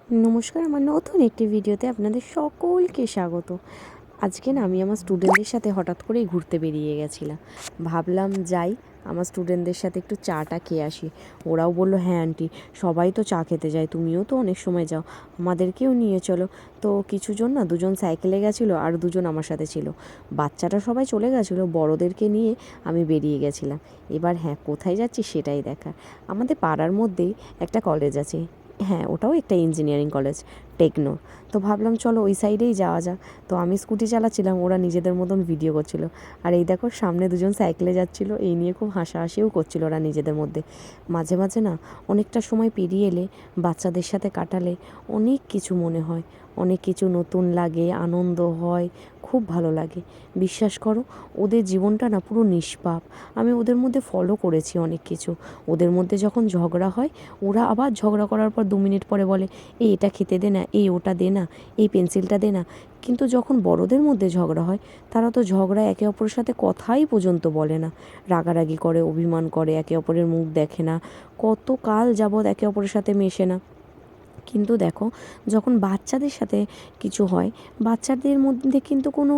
নমস্কার, আমার নতুন একটি ভিডিওতে আপনাদের সকলকে স্বাগত। আজকে না আমি আমার স্টুডেন্টদের সাথে হঠাৎ করেই ঘুরতে বেরিয়ে গেছিলাম। ভাবলাম যাই আমার স্টুডেন্টদের সাথে একটু চাটা খেয়ে আসি। ওরাও বলল, হ্যাঁ আন্টি, সবাই তো চা খেতে যায়, তুমিও তো অনেক সময় যাও, আমাদেরকেও নিয়ে চলো। তো কিছুজন না, দুজন সাইকেলে গেছিলো আর দুজন আমার সাথে ছিল। বাচ্চাটা সবাই চলে গেছিলো, বড়োদেরকে নিয়ে আমি বেরিয়ে গেছিলাম। এবার হ্যাঁ, কোথায় যাচ্ছি সেটাই দেখার। আমাদের পাড়ার মধ্যেই একটা কলেজ আছে, হ্যাঁ ওটাও একটা ইঞ্জিনিয়ারিং কলেজ, টেকনো। তো ভাবলাম চলো ওই সাইডেই যাওয়া যাক। তো আমি স্কুটি চালাচ্ছিলাম, ওরা নিজেদের মতন ভিডিও করছিল। আর এই দেখো সামনে দুজন সাইকেলে যাচ্ছিলো, এই নিয়ে খুব হাসাহাসিও করছিল ওরা নিজেদের মধ্যে। মাঝে মাঝে না অনেকটা সময় পেরিয়ে এলে, বাচ্চাদের সাথে কাটালে অনেক কিছু মনে হয়, অনেক কিছু নতুন লাগে, আনন্দ হয়, খুব ভালো লাগে। বিশ্বাস করো, ওদের জীবনটা না পুরো নিষ্পাপ। আমি ওদের মধ্যে ফলো করেছি অনেক কিছু। ওদের মধ্যে যখন ঝগড়া হয়, ওরা আবার ঝগড়া করার পর 2 মিনিট পরে বলে, এই এটা খেতে দে না, এই ওটা দে না, এই পেন্সিলটা দে না। কিন্তু যখন বড়দের মধ্যে ঝগড়া হয়, তারা তো ঝগড়া একে অপরের সাথে কথাই পর্যন্ত বলে না, রাগারাগি করে, অভিমান করে, একে অপরের মুখ দেখে না, কত কাল যাবৎ একে অপরের সাথে মেশে না। কিন্তু দেখো, যখন বাচ্চাদের সাথে কিছু হয়, বাচ্চাদের মধ্যে কিন্তু কোনো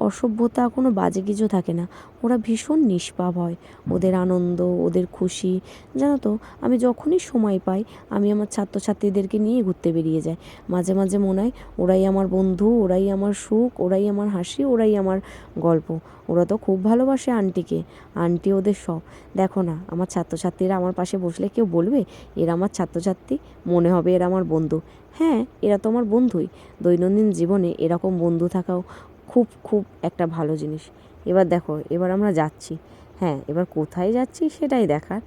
অসভ্যতা, কোনো বাজে কিছু থাকে না। ওরা ভীষণ নিষ্পাপ হয়। ওদের আনন্দ, ওদের খুশি, জানো তো, আমি যখনই সময় পাই আমি আমার ছাত্রছাত্রীদেরকে নিয়ে ঘুরতে বেরিয়ে যাই। মাঝে মাঝে মনে হয় ওরাই আমার বন্ধু, ওরাই আমার সুখ, ওরাই আমার হাসি, ওরাই আমার গল্প। ওরা তো খুব ভালোবাসে আন্টিকে, আন্টি ওদের সব। দেখো না, আমার ছাত্রছাত্রীরা আমার পাশে বসলে কেউ বলবে এরা আমার ছাত্রছাত্রী? মনে হবে এরা আমার বন্ধু। হ্যাঁ, এরা তো আমার বন্ধুই। দৈনন্দিন জীবনে এরকম বন্ধু থাকাও খুব খুব একটা ভালো জিনিস। এবার দেখো, এবার আমরা যাচ্ছি। হ্যাঁ, এবার কোথায় যাচ্ছি সেটাই দেখার।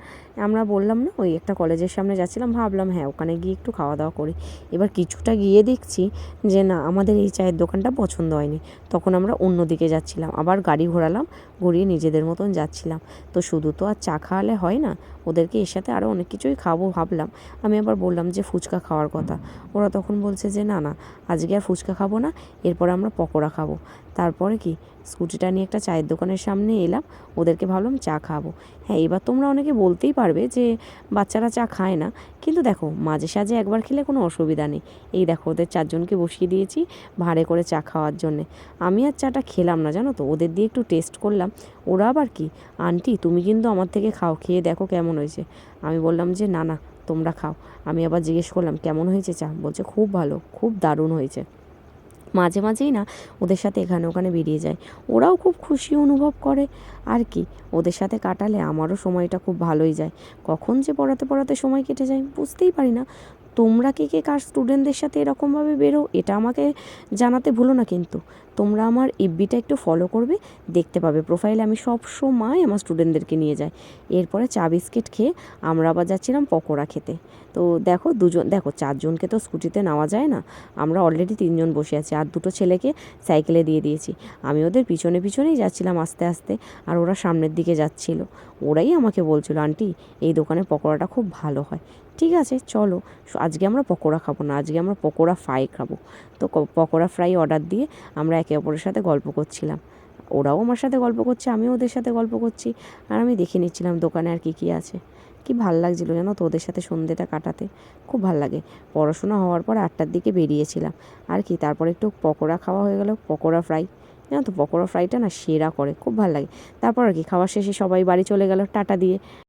আমরা বললাম না, ওই একটা কলেজের সামনে যাচ্ছিলাম, ভাবলাম হ্যাঁ ওখানে গিয়ে একটু খাওয়া দাওয়া করি। এবার কিছুটা গিয়ে দেখছি যে না, আমাদের এই চায়ের দোকানটা পছন্দ হয়নি। তখন আমরা অন্য দিকে যাচ্ছিলাম, আবার গাড়ি ঘোরালাম, ঘুরিয়ে নিজেদের মতন যাচ্ছিলাম। তো শুধু তো আর চা খাওয়ালে হয় না, ওদেরকে এর সাথে আরও অনেক কিছুই খাবো ভাবলাম। আমি আবার বললাম যে ফুচকা খাওয়ার কথা। ওরা তখন বলছে যে না না, আজকে আর ফুচকা খাবো না, এরপরে আমরা পকোড়া খাবো। তারপরে কি, স্কুটিটা নিয়ে একটা চায়ের দোকানের সামনে এলাম, ওদেরকে ভাবলাম চা খাবো। হ্যাঁ, এবার তোমরা অনেকে বলতেই পারবে যে বাচ্চারা চা খায় না, কিন্তু দেখো মাঝে সাঝে একবার খেলে কোনো অসুবিধা নেই। এই দেখো, ওদের 4জনকে বসিয়ে দিয়েছি ভাঁড়ে করে চা খাওয়ার জন্যে। আমি আর চাটা খেলাম না, জানো তো, ওদের দিয়ে একটু টেস্ট করলাম। ওরা আবার কি, আন্টি তুমি কিন্তু আমার থেকে খাও, খেয়ে দেখো কেমন হয়েছে। আমি বললাম যে না না, তোমরা খাও। আমি আবার জিজ্ঞেস করলাম কেমন হয়েছে চা, বলছে খুব ভালো, খুব দারুণ হয়েছে। মাঝে মাঝেই না ওদের সাথে এখানে ওখানে বেরিয়ে যায়, ওরাও খুব খুশি অনুভব করে। আর কি, ওদের সাথে কাটালে আমারও সময়টা খুব ভালোই যায়। কখন যে পড়াতে পড়াতে সময় কেটে যায় বুঝতেই পারি না। তোমরা কে কে কার স্টুডেন্টদের সাথে এরকমভাবে বেরো, এটা আমাকে জানাতে ভুলো না কিন্তু। তোমরা আমার এফবিটা একটু ফলো করবে, দেখতে পাবে প্রোফাইলে আমি সব সময় আমার স্টুডেন্টদেরকে নিয়ে যাই। এরপরে চা বিস্কিট খেয়ে আমরা আবার যাচ্ছিলাম পকোড়া খেতে। তো দেখো, দেখো 4জনকে তো স্কুটিতে নেওয়া যায় না, আমরা অলরেডি 3জন বসে আছি, আর 2টো ছেলেকে সাইকেলে দিয়ে দিয়েছি। আমি ওদের পিছনে পিছনেই যাচ্ছিলাম আস্তে আস্তে, আর ওরা সামনের দিকে যাচ্ছিল। ওরাই আমাকে বলছিল, আন্টি এই দোকানের পকোড়াটা খুব ভালো হয়। ঠিক আছে চলো, আজকে আমরা পকোড়া খাবো না, আজকে আমরা পকোড়া ফ্রাই খাবো। তো পকোড়া ফ্রাই অর্ডার দিয়ে আমরা একে অপরের সাথে গল্প করছিলাম। ওরাও আমার সাথে গল্প করছে, আমিও ওদের সাথে গল্প করছি, আর আমি দেখে নিচ্ছিলাম দোকানে আর কী কী আছে। কি ভাল লাগছিলো জানো তো ওদের সাথে সন্ধ্যেটা কাটাতে, খুব ভাল লাগে। পড়াশোনা হওয়ার পর 8টার দিকে বেরিয়েছিলাম আর কি, তারপর একটু পকোড়া খাওয়া হয়ে গেল, পকোড়া ফ্রাই। জানো তো পকোড়া ফ্রাইটা না সেরা করে, খুব ভাল লাগে। তারপর আর কি, খাওয়া শেষে সবাই বাড়ি চলে গেল টাটা দিয়ে।